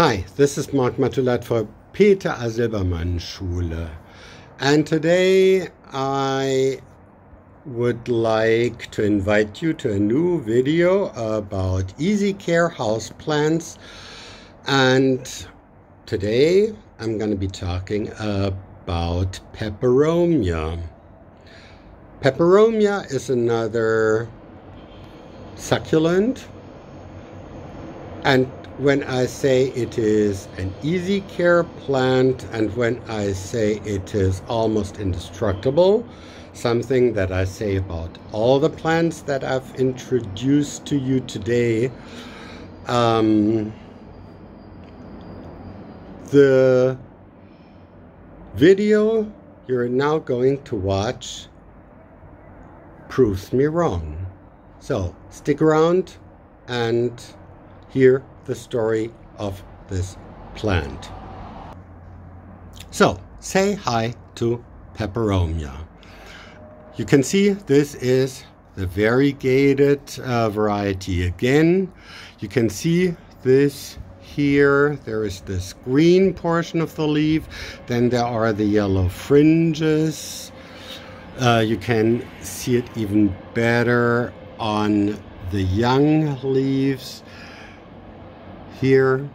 Hi, this is Mark Matulat for Peter A. Silbermann Schule, and today I would like to invite you to a new video about easy care houseplants. And today I'm going to be talking about Peperomia. Peperomia is another succulent, and when I say it is an easy care plant and when I say it is almost indestructible, something that I say about all the plants that I've introduced to you today, the video you're now going to watch proves me wrong. So stick around and hear the story of this plant. So say hi to Peperomia. You can see this is the variegated variety. Again, you can see this here. There is this green portion of the leaf, then there are the yellow fringes. You can see it even better on the young leaves. Here,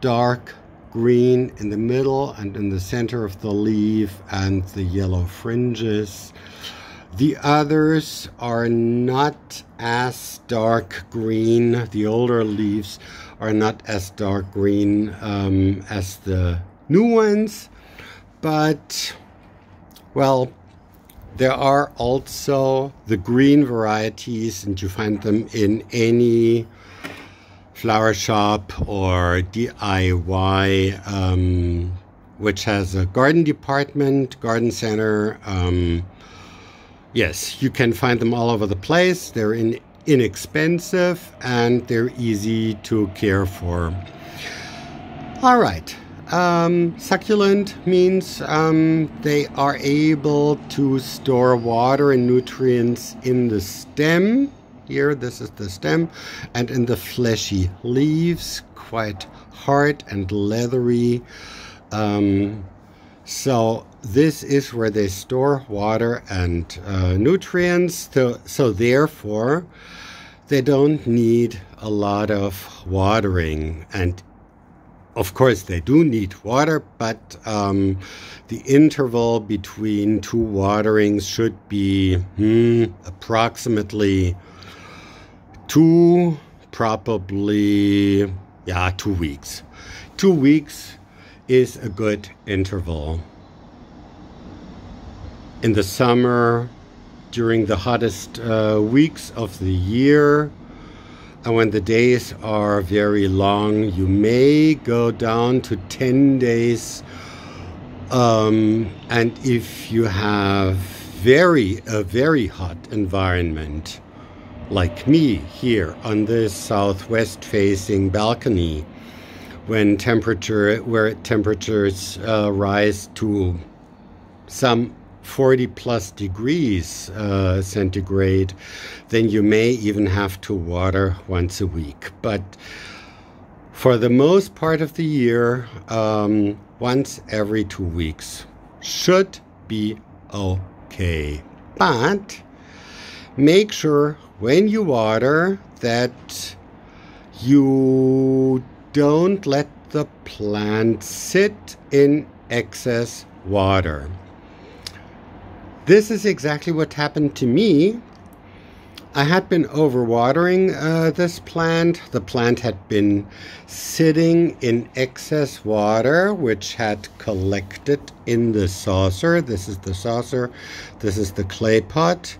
dark green in the middle and in the center of the leaf, and the yellow fringes. The others are not as dark green. The older leaves are not as dark green as the new ones, but, well, there are also the green varieties, and you find them in any flower shop or DIY, which has a garden department, garden center. Yes, you can find them all over the place. They're inexpensive and they're easy to care for. All right. Succulent means they are able to store water and nutrients in the stem. Here, this is the stem, and in the fleshy leaves, quite hard and leathery. So this is where they store water and nutrients. So therefore, they don't need a lot of watering. And of course, they do need water, but the interval between two waterings should be approximately 2 weeks. 2 weeks is a good interval. In the summer, during the hottest weeks of the year, and when the days are very long, you may go down to 10 days. And if you have a very hot environment, like me here on this southwest facing balcony, where temperatures rise to some 40 plus degrees centigrade, then you may even have to water once a week. But for the most part of the year, once every 2 weeks should be okay. But make sure when you water that you don't let the plant sit in excess water. This is exactly what happened to me. I had been overwatering this plant. The plant had been sitting in excess water, which had collected in the saucer. This is the saucer. This is the clay pot.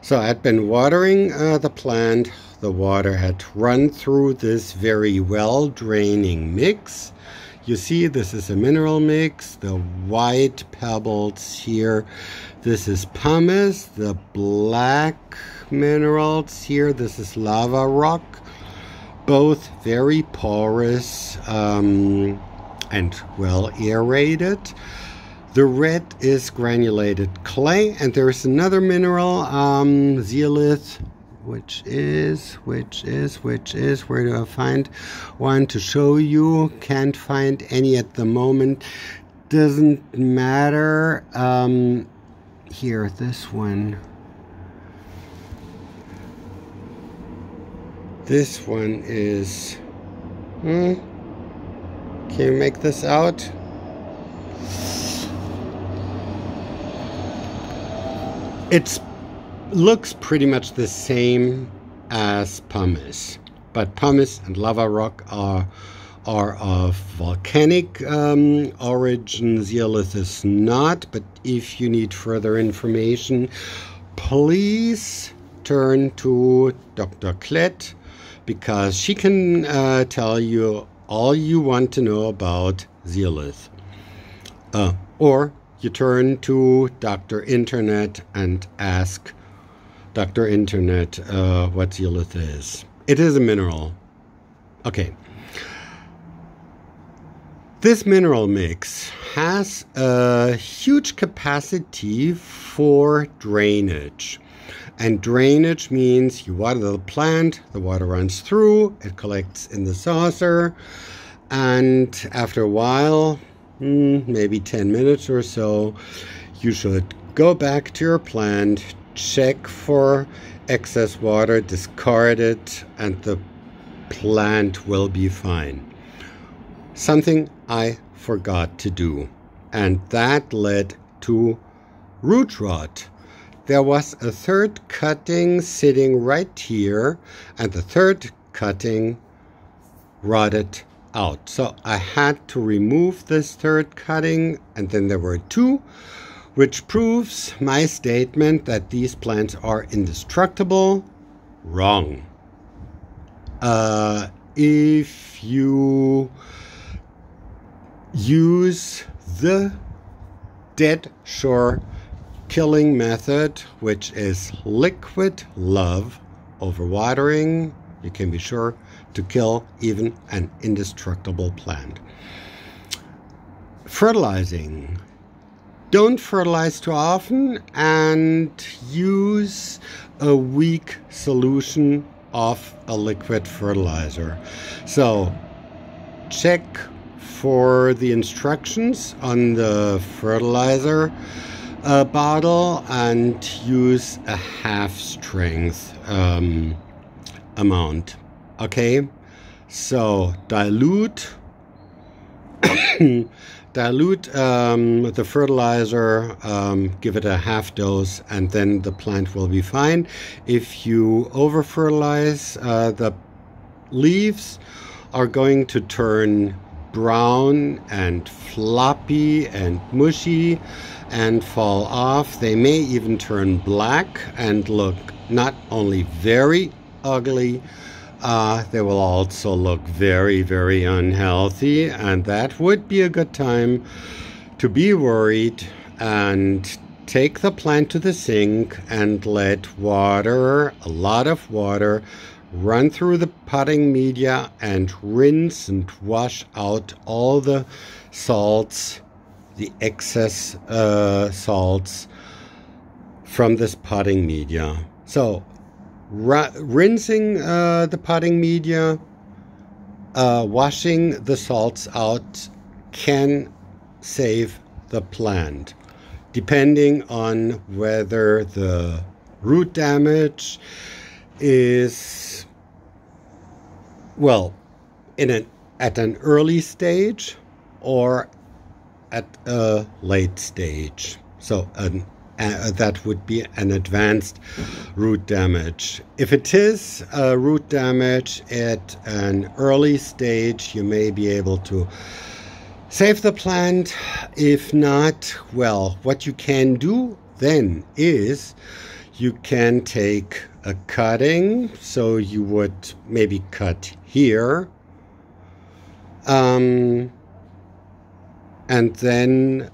So I had been watering the plant. The water had run through this very well draining mix. You see, this is a mineral mix. The white pebbles here, this is pumice. The black minerals here, this is lava rock. Both very porous and well aerated. The red is granulated clay, and there is another mineral, zeolite, which is, where do I find one to show you? Can't find any at the moment. Doesn't matter. Here, this one. This one is, can you make this out? It looks pretty much the same as pumice, but pumice and lava rock are of volcanic origin. Zeolith is not, but if you need further information, please turn to Dr. Klett, because she can tell you all you want to know about zeolith. Or you turn to Dr. Internet and ask Dr. Internet what zeolith is. It is a mineral. Okay. This mineral mix has a huge capacity for drainage. And drainage means you water the plant, the water runs through, it collects in the saucer, and after a while, maybe 10 minutes or so, you should go back to your plant, check for excess water, discard it, and the plant will be fine. Something I forgot to do, and that led to root rot. There was a third cutting sitting right here, and the third cutting rotted out. So I had to remove this third cutting, and then there were two, which proves my statement that these plants are indestructible wrong. If you use the dead shore killing method, which is liquid love over watering, you can be sure to kill even an indestructible plant. Fertilizing. Don't fertilize too often, and use a weak solution of a liquid fertilizer. So check for the instructions on the fertilizer bottle and use a half strength amount. Okay, so dilute the fertilizer, give it a half dose, and then the plant will be fine. If you over fertilize, the leaves are going to turn brown and floppy and mushy and fall off. They may even turn black and look not only very ugly, they will also look very, very unhealthy, and that would be a good time to be worried and take the plant to the sink and let water, a lot of water, run through the potting media and rinse and wash out all the salts, the excess salts from this potting media. So rinsing the potting media, washing the salts out can save the plant, depending on whether the root damage is, well, at an early stage or at a late stage. So that would be an advanced root damage. If it is root damage at an early stage, you may be able to save the plant. If not, well, what you can do then is you can take a cutting. So you would maybe cut here, and then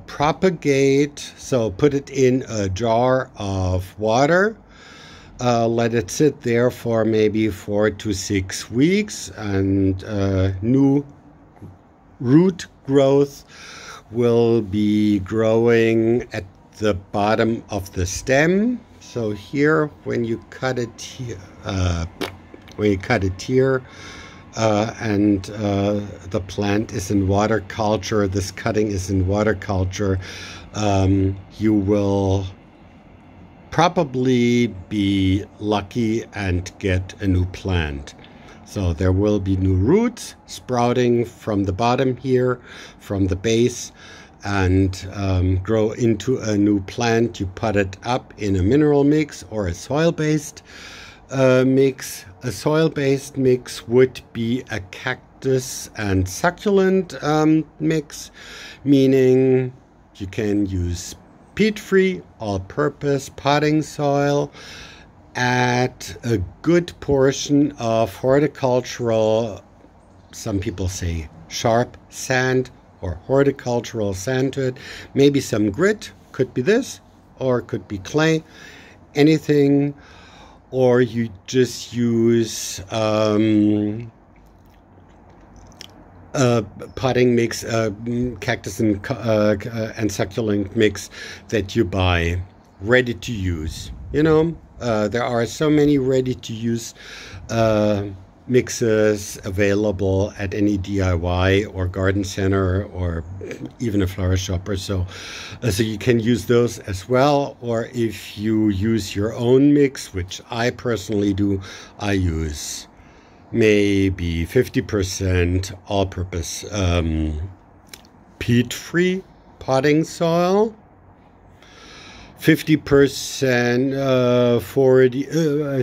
propagate. So put it in a jar of water, let it sit there for maybe 4 to 6 weeks, and new root growth will be growing at the bottom of the stem. So here, when you cut it here, and the plant is in water culture, this cutting is in water culture, you will probably be lucky and get a new plant. So there will be new roots sprouting from the bottom here, from the base, and grow into a new plant. You put it up in a mineral mix or a soil-based mix. A soil-based mix would be a cactus and succulent mix, meaning you can use peat-free, all-purpose potting soil, add a good portion of horticultural, some people say sharp sand or horticultural sand to it, maybe some grit, could be this, or could be clay, anything, or you just use potting mix, cactus and succulent mix that you buy ready to use. You know, there are so many ready to use mixes available at any DIY or garden center or even a flower shop or so. So you can use those as well. Or if you use your own mix, which I personally do, I use maybe 50% all-purpose peat-free potting soil, 50%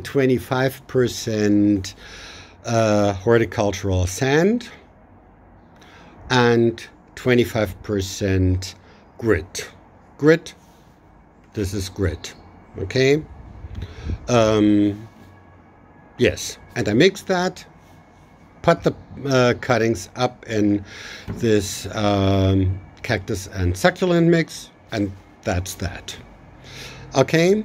25% horticultural sand, and 25% grit. Grit, this is grit, okay? Yes, and I mix that, put the cuttings up in this cactus and succulent mix, and that's that. Okay?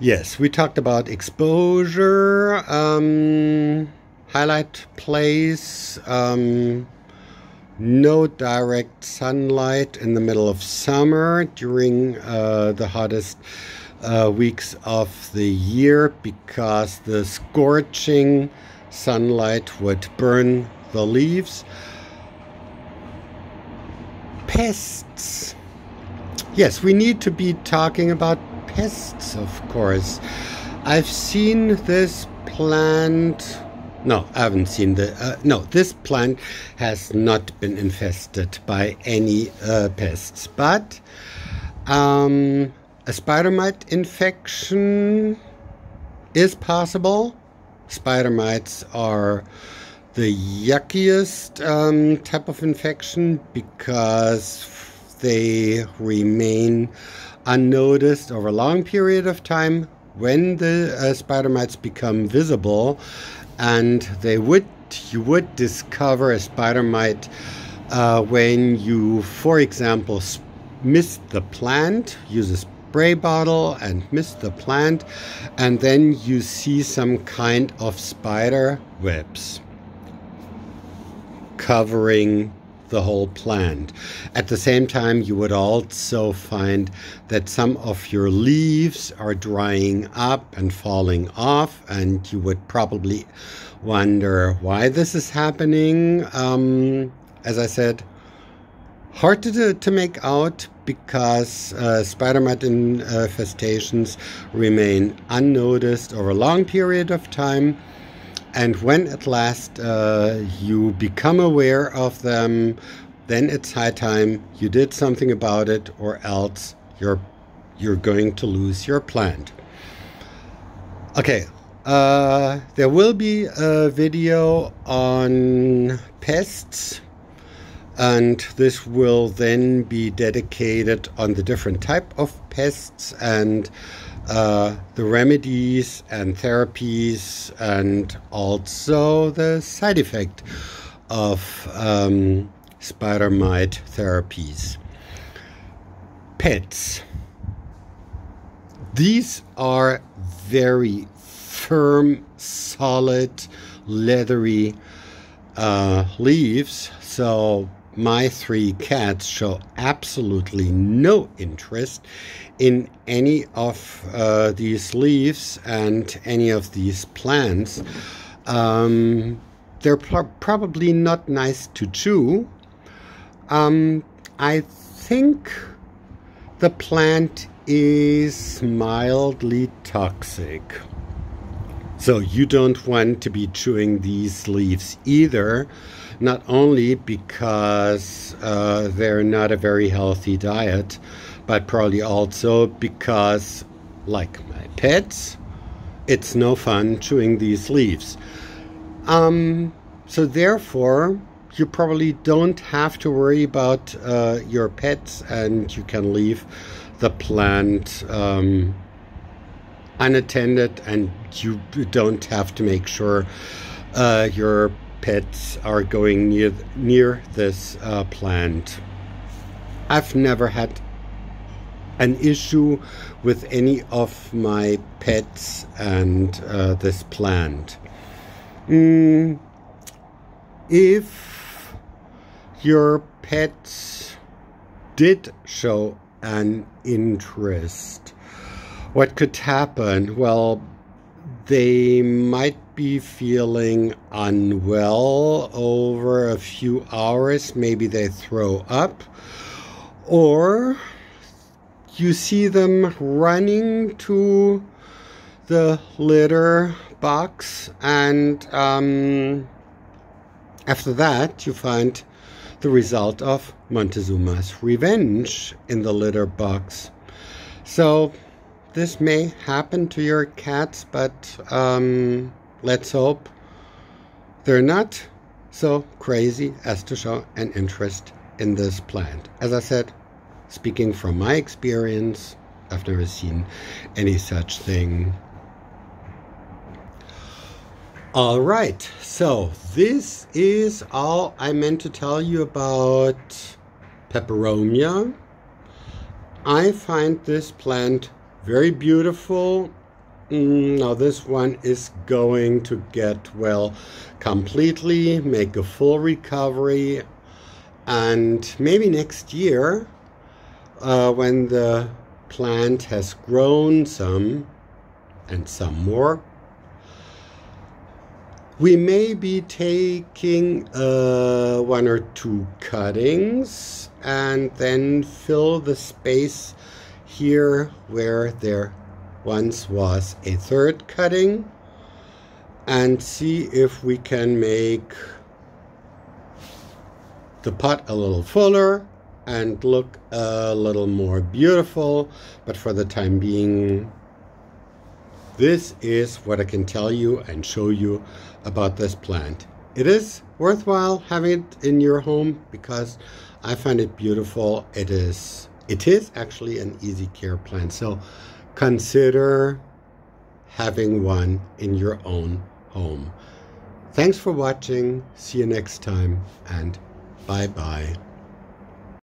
Yes, we talked about exposure, highlight place, no direct sunlight in the middle of summer during the hottest weeks of the year, because the scorching sunlight would burn the leaves. Pests. Yes, we need to be talking about pests, of course. I've seen this plant. No, I haven't seen the. No, this plant has not been infested by any pests, but a spider mite infection is possible. Spider mites are the yuckiest type of infection because they remain unnoticed over a long period of time. When the spider mites become visible, and you would discover a spider mite when you, for example, mist the plant, use a spray bottle and mist the plant, and then you see some kind of spider webs covering the whole plant. At the same time, you would also find that some of your leaves are drying up and falling off, and you would probably wonder why this is happening. As I said, hard to make out because spider mite infestations remain unnoticed over a long period of time. And when at last you become aware of them, then it's high time you did something about it, or else you're going to lose your plant. Okay, there will be a video on pests, and this will then be dedicated on the different type of pests and the remedies and therapies, and also the side effect of spider mite therapies. Pets. These are very firm, solid, leathery leaves. So my 3 cats show absolutely no interest in any of these leaves and any of these plants. They're probably not nice to chew. I think the plant is mildly toxic. So you don't want to be chewing these leaves either, not only because they're not a very healthy diet, but probably also because, like my pets, it's no fun chewing these leaves. So therefore, you probably don't have to worry about your pets, and you can leave the plant unattended, and you don't have to make sure your pets are going near this plant. I've never had an issue with any of my pets and this plant. If your pets did show an interest, what could happen? Well, they might be feeling unwell over a few hours. Maybe they throw up, or you see them running to the litter box, and after that you find the result of Montezuma's revenge in the litter box. So this may happen to your cats, but let's hope they're not so crazy as to show an interest in this plant. As I said, speaking from my experience, I've never seen any such thing. All right, so this is all I meant to tell you about Peperomia. I find this plant very beautiful. Now this one is going to get well completely, make a full recovery, and maybe next year, when the plant has grown some and some more, we may be taking 1 or 2 cuttings and then fill the space here where there once was a 3rd cutting, and see if we can make the pot a little fuller and look a little more beautiful. But for the time being, this is what I can tell you and show you about this plant. It is worthwhile having it in your home because I find it beautiful. It is actually an easy care plant. So consider having one in your own home. Thanks for watching. See you next time, and bye-bye.